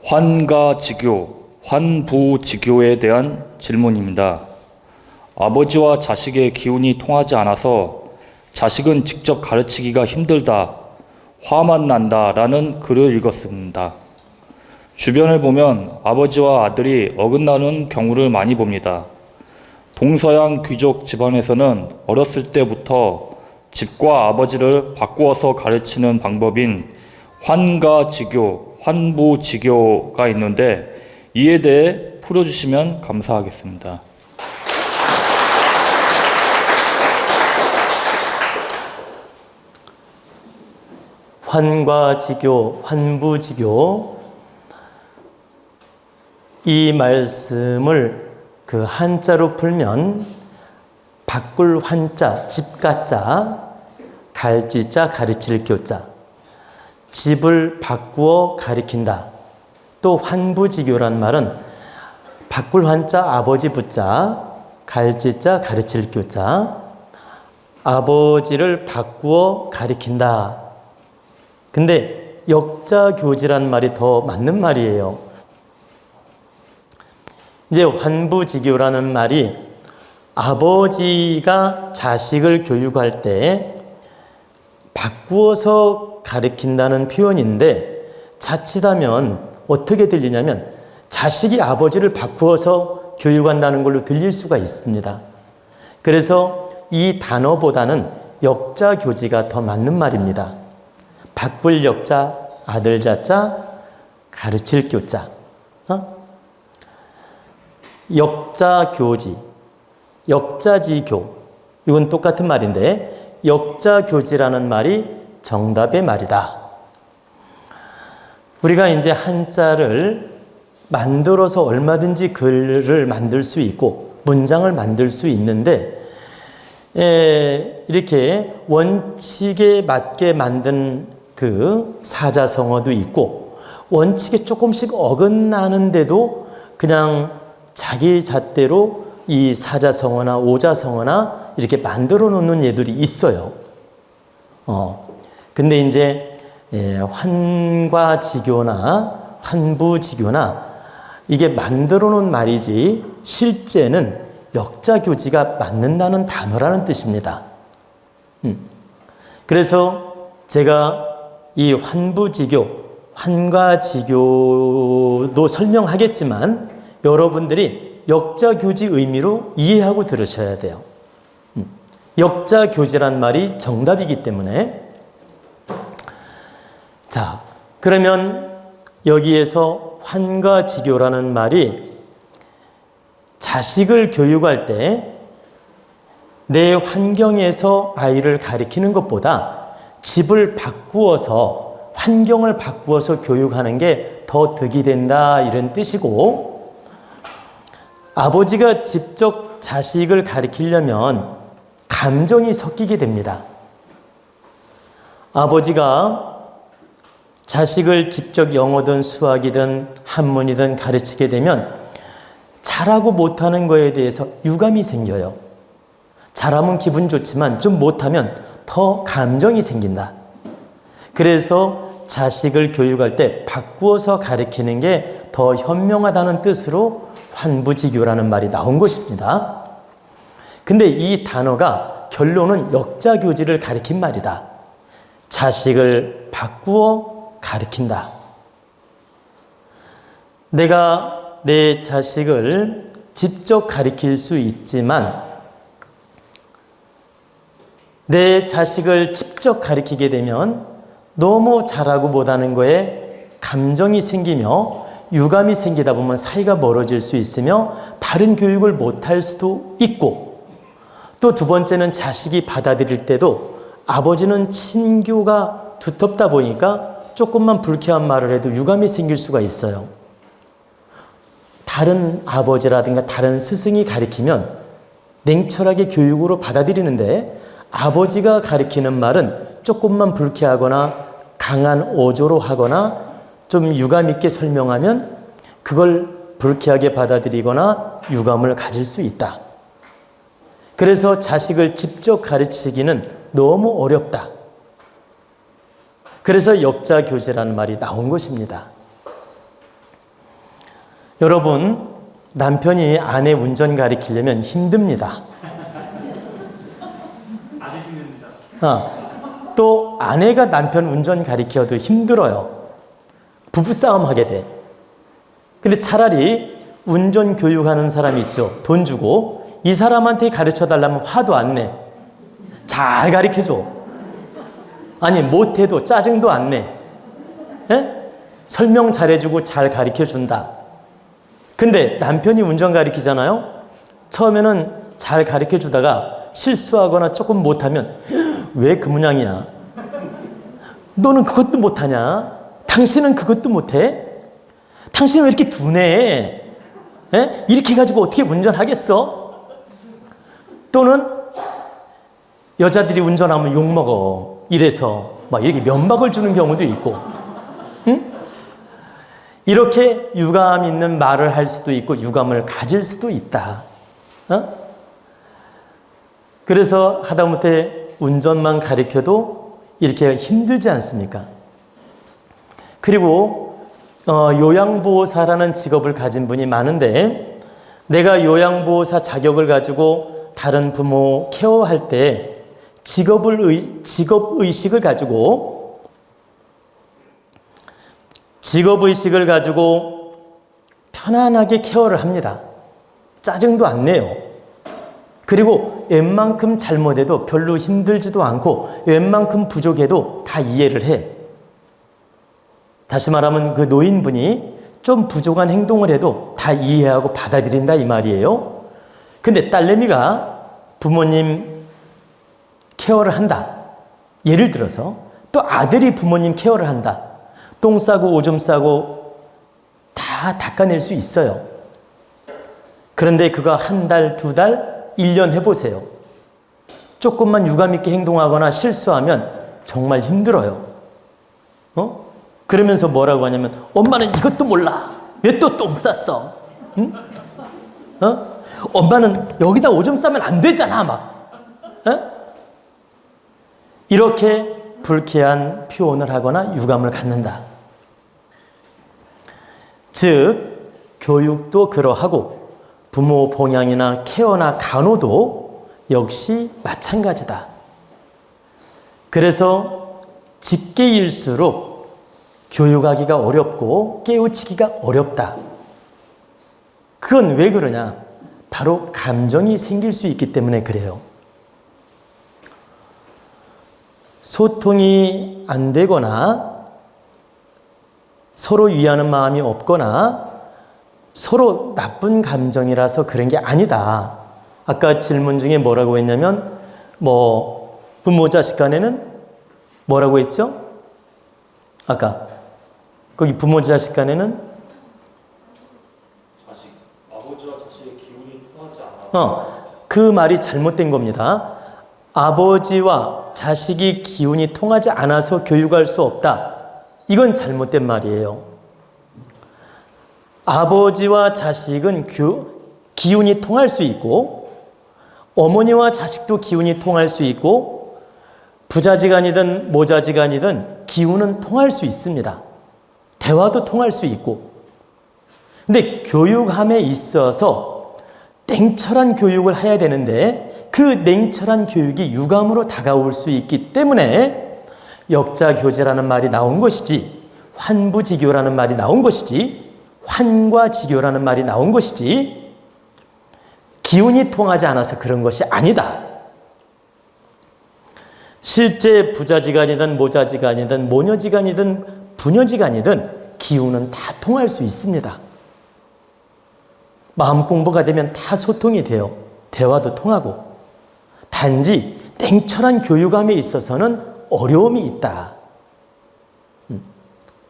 환가지교, 환부지교에 대한 질문입니다. 아버지와 자식의 기운이 통하지 않아서 자식은 직접 가르치기가 힘들다, 화만 난다 라는 글을 읽었습니다. 주변을 보면 아버지와 아들이 어긋나는 경우를 많이 봅니다. 동서양 귀족 집안에서는 어렸을 때부터 집과 아버지를 바꾸어서 가르치는 방법인 환가지교, 환부지교가 있는데 이에 대해 풀어주시면 감사하겠습니다. 환가지교, 환부지교, 이 말씀을 그 한자로 풀면 바꿀 환자, 집가자, 갈지자, 가르칠 교자, 집을 바꾸어 가리킨다. 또 환부지교란 말은 바꿀 환자, 아버지 부자, 갈지자, 가르칠 교자, 아버지를 바꾸어 가리킨다. 근데 역자교지란 말이 더 맞는 말이에요. 이제 환부지교라는 말이 아버지가 자식을 교육할 때 바꾸어서 가르친다는 표현인데 자칫하면 어떻게 들리냐면 자식이 아버지를 바꾸어서 교육한다는 걸로 들릴 수가 있습니다. 그래서 이 단어보다는 역자교지가 더 맞는 말입니다. 바꿀 역자, 아들 자자, 가르칠 교자. 역자교지, 역자지교, 이건 똑같은 말인데 역자교지라는 말이 정답의 말이다. 우리가 이제 한자를 만들어서 얼마든지 글을 만들 수 있고 문장을 만들 수 있는데 이렇게 원칙에 맞게 만든 그 사자성어도 있고 원칙에 조금씩 어긋나는데도 그냥 자기 잣대로 이 사자성어나 오자성어나 이렇게 만들어 놓는 예들이 있어요. 근데 이제 환과지교나 환부지교나 이게 만들어 놓은 말이지 실제는 역자교지가 맞는다는 단어라는 뜻입니다. 그래서 제가 이 환부지교, 환과지교도 설명하겠지만 여러분들이 역자교지 의미로 이해하고 들으셔야 돼요. 역자교지란 말이 정답이기 때문에. 자, 그러면 여기에서 환가지교라는 말이 자식을 교육할 때 내 환경에서 아이를 가리키는 것보다 집을 바꾸어서 환경을 바꾸어서 교육하는 게 더 득이 된다 이런 뜻이고, 아버지가 직접 자식을 가리키려면 감정이 섞이게 됩니다. 아버지가 자식을 직접 영어든 수학이든 한문이든 가르치게 되면 잘하고 못하는 거에 대해서 유감이 생겨요. 잘하면 기분 좋지만 좀 못하면 더 감정이 생긴다. 그래서 자식을 교육할 때 바꾸어서 가르치는 게 더 현명하다는 뜻으로 환부지교라는 말이 나온 것입니다. 근데 이 단어가 결론은 역자교지를 가리킨 말이다. 자식을 바꾸어 가르친다. 내가 내 자식을 직접 가르칠 수 있지만 내 자식을 직접 가르치게 되면 너무 잘하고 못하는 거에 감정이 생기며 유감이 생기다 보면 사이가 멀어질 수 있으며 바른 교육을 못할 수도 있고, 또 두 번째는 자식이 받아들일 때도 아버지는 친교가 두텁다 보니까 조금만 불쾌한 말을 해도 유감이 생길 수가 있어요. 다른 아버지라든가 다른 스승이 가르치면 냉철하게 교육으로 받아들이는데 아버지가 가르치는 말은 조금만 불쾌하거나 강한 어조로 하거나 좀 유감 있게 설명하면 그걸 불쾌하게 받아들이거나 유감을 가질 수 있다. 그래서 자식을 직접 가르치기는 너무 어렵다. 그래서 역자교제라는 말이 나온 것입니다. 여러분, 남편이 아내 운전 가리키려면 힘듭니다. 또 아내가 남편 운전 가리켜도 힘들어요. 부부싸움 하게 돼. 근데 차라리 운전 교육하는 사람이 있죠. 돈 주고 이 사람한테 가르쳐 달라면 화도 안 내. 잘 가르쳐줘. 아니 못해도 짜증도 안 내. 에? 설명 잘해주고 잘 가르쳐준다. 근데 남편이 운전 가르치잖아요. 처음에는 잘 가르쳐주다가 실수하거나 조금 못하면 왜 그 모양이야? 너는 그것도 못하냐? 당신은 그것도 못해? 당신은 왜 이렇게 둔해? 에? 이렇게 해가지고 어떻게 운전하겠어? 또는 여자들이 운전하면 욕먹어. 이래서 막 이렇게 면박을 주는 경우도 있고, 응? 이렇게 유감 있는 말을 할 수도 있고 유감을 가질 수도 있다. 그래서 하다못해 운전만 가르쳐도 이렇게 힘들지 않습니까? 그리고 요양보호사라는 직업을 가진 분이 많은데, 내가 요양보호사 자격을 가지고 다른 부모 케어할 때 직업의식을 가지고 편안하게 케어를 합니다. 짜증도 안 내요. 그리고 웬만큼 잘못해도 별로 힘들지도 않고 웬만큼 부족해도 다 이해를 해. 다시 말하면 그 노인분이 좀 부족한 행동을 해도 다 이해하고 받아들인다 이 말이에요. 근데 딸내미가 부모님 케어를 한다. 예를 들어서 또 아들이 부모님 케어를 한다. 똥 싸고 오줌 싸고 다 닦아낼 수 있어요. 그런데 그거 한 달, 두 달, 1년 해보세요. 조금만 유감 있게 행동하거나 실수하면 정말 힘들어요. 그러면서 뭐라고 하냐면 엄마는 이것도 몰라. 왜 또 똥 쌌어? 응? 엄마는 여기다 오줌 싸면 안 되잖아. 막. 이렇게 불쾌한 표현을 하거나 유감을 갖는다. 즉 교육도 그러하고 부모 봉양이나 케어나 간호도 역시 마찬가지다. 그래서 직계일수록 교육하기가 어렵고 깨우치기가 어렵다. 그건 왜 그러냐? 바로 감정이 생길 수 있기 때문에 그래요. 소통이 안 되거나 서로 위하는 마음이 없거나 서로 나쁜 감정이라서 그런 게 아니다. 아까 질문 중에 뭐라고 했냐면 부모 자식 간에는 뭐라고 했죠? 아까 거기 부모 자식 간에는 아버지와 자식의 기운이 통하지 않아. 그 말이 잘못된 겁니다. 아버지와 자식이 기운이 통하지 않아서 교육할 수 없다. 이건 잘못된 말이에요. 아버지와 자식은 기운이 통할 수 있고 어머니와 자식도 기운이 통할 수 있고 부자지간이든 모자지간이든 기운은 통할 수 있습니다. 대화도 통할 수 있고. 근데 교육함에 있어서 냉철한 교육을 해야 되는데 그 냉철한 교육이 유감으로 다가올 수 있기 때문에 역자교제라는 말이 나온 것이지, 환부지교라는 말이 나온 것이지, 환과지교라는 말이 나온 것이지, 기운이 통하지 않아서 그런 것이 아니다. 실제 부자지간이든 모자지간이든 모녀지간이든 부녀지간이든 기운은 다 통할 수 있습니다. 마음 공부가 되면 다 소통이 돼요. 대화도 통하고. 단지 냉철한 교육함에 있어서는 어려움이 있다.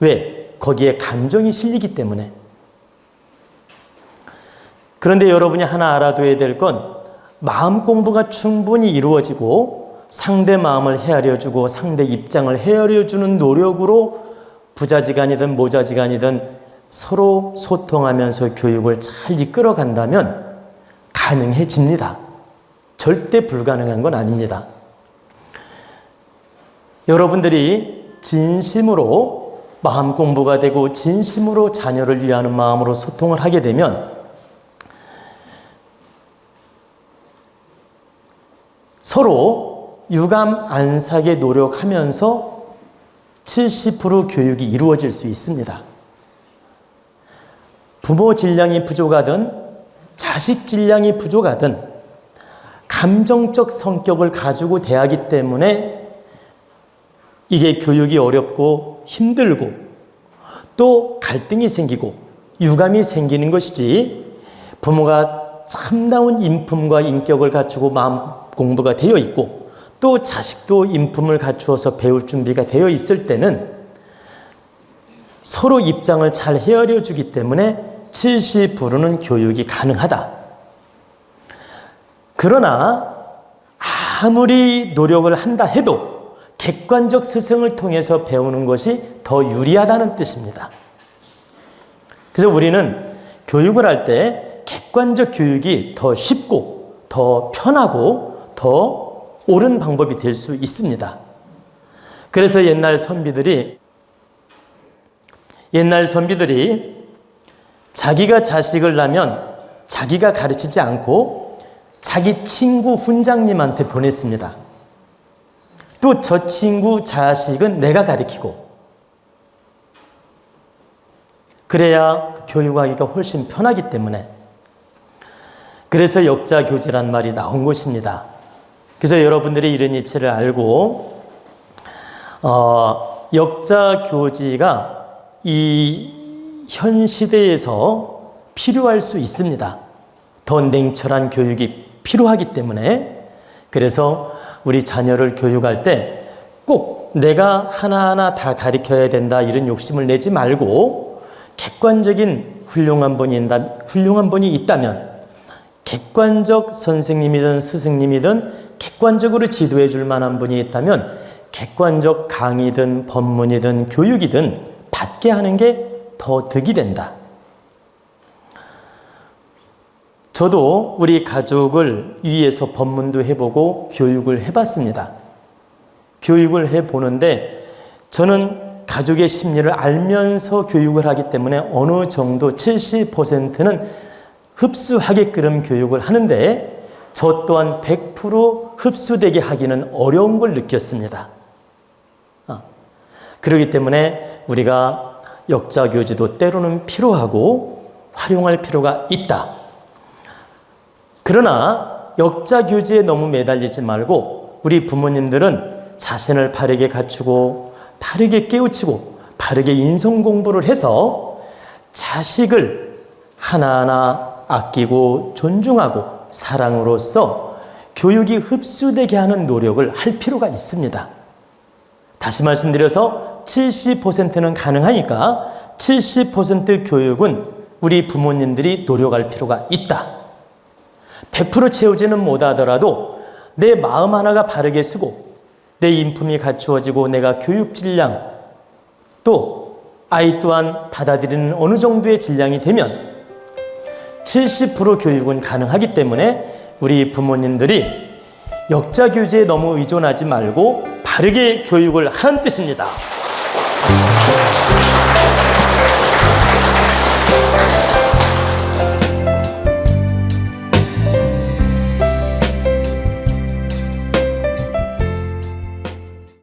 왜? 거기에 감정이 실리기 때문에. 그런데 여러분이 하나 알아둬야 될 건 마음 공부가 충분히 이루어지고 상대 마음을 헤아려주고 상대 입장을 헤아려주는 노력으로 부자지간이든 모자지간이든 서로 소통하면서 교육을 잘 이끌어간다면 가능해집니다. 절대 불가능한 건 아닙니다. 여러분들이 진심으로 마음 공부가 되고 진심으로 자녀를 위하는 마음으로 소통을 하게 되면 서로 유감 안 사게 노력하면서 70% 교육이 이루어질 수 있습니다. 부모 질량이 부족하든 자식 질량이 부족하든 감정적 성격을 가지고 대하기 때문에 이게 교육이 어렵고 힘들고 또 갈등이 생기고 유감이 생기는 것이지, 부모가 참다운 인품과 인격을 갖추고 마음 공부가 되어 있고 또 자식도 인품을 갖추어서 배울 준비가 되어 있을 때는 서로 입장을 잘 헤아려 주기 때문에 70%는 교육이 가능하다. 그러나 아무리 노력을 한다 해도 객관적 스승을 통해서 배우는 것이 더 유리하다는 뜻입니다. 그래서 우리는 교육을 할 때 객관적 교육이 더 쉽고 더 편하고 더 옳은 방법이 될 수 있습니다. 그래서 옛날 선비들이 자기가 자식을 낳으면 자기가 가르치지 않고 자기 친구 훈장님한테 보냈습니다. 또 저 친구 자식은 내가 가르치고, 그래야 교육하기가 훨씬 편하기 때문에. 그래서 역자교지란 말이 나온 것입니다. 그래서 여러분들이 이런 이치를 알고 역자교지가 이 현 시대에서 필요할 수 있습니다. 더 냉철한 교육이 필요하기 때문에. 그래서 우리 자녀를 교육할 때 꼭 내가 하나하나 다 가르쳐야 된다 이런 욕심을 내지 말고, 객관적인 훌륭한 분이 있다면, 객관적 선생님이든 스승님이든 객관적으로 지도해 줄 만한 분이 있다면 객관적 강의든 법문이든 교육이든 받게 하는 게 더 득이 된다. 저도 우리 가족을 위해서 법문도 해보고 교육을 해봤습니다. 교육을 해보는데 저는 가족의 심리를 알면서 교육을 하기 때문에 어느 정도 70%는 흡수하게끔 교육을 하는데, 저 또한 100% 흡수되게 하기는 어려운 걸 느꼈습니다. 그렇기 때문에 우리가 역자교지도 때로는 필요하고 활용할 필요가 있다. 그러나 역자교지에 너무 매달리지 말고 우리 부모님들은 자신을 바르게 갖추고 바르게 깨우치고 바르게 인성공부를 해서 자식을 하나하나 아끼고 존중하고 사랑으로써 교육이 흡수되게 하는 노력을 할 필요가 있습니다. 다시 말씀드려서 70%는 가능하니까 70% 교육은 우리 부모님들이 노력할 필요가 있다. 100% 채우지는 못하더라도 내 마음 하나가 바르게 쓰고 내 인품이 갖추어지고 내가 교육 질량, 또 아이 또한 받아들이는 어느 정도의 질량이 되면 70% 교육은 가능하기 때문에 우리 부모님들이 역자교지에 너무 의존하지 말고 바르게 교육을 하는 뜻입니다.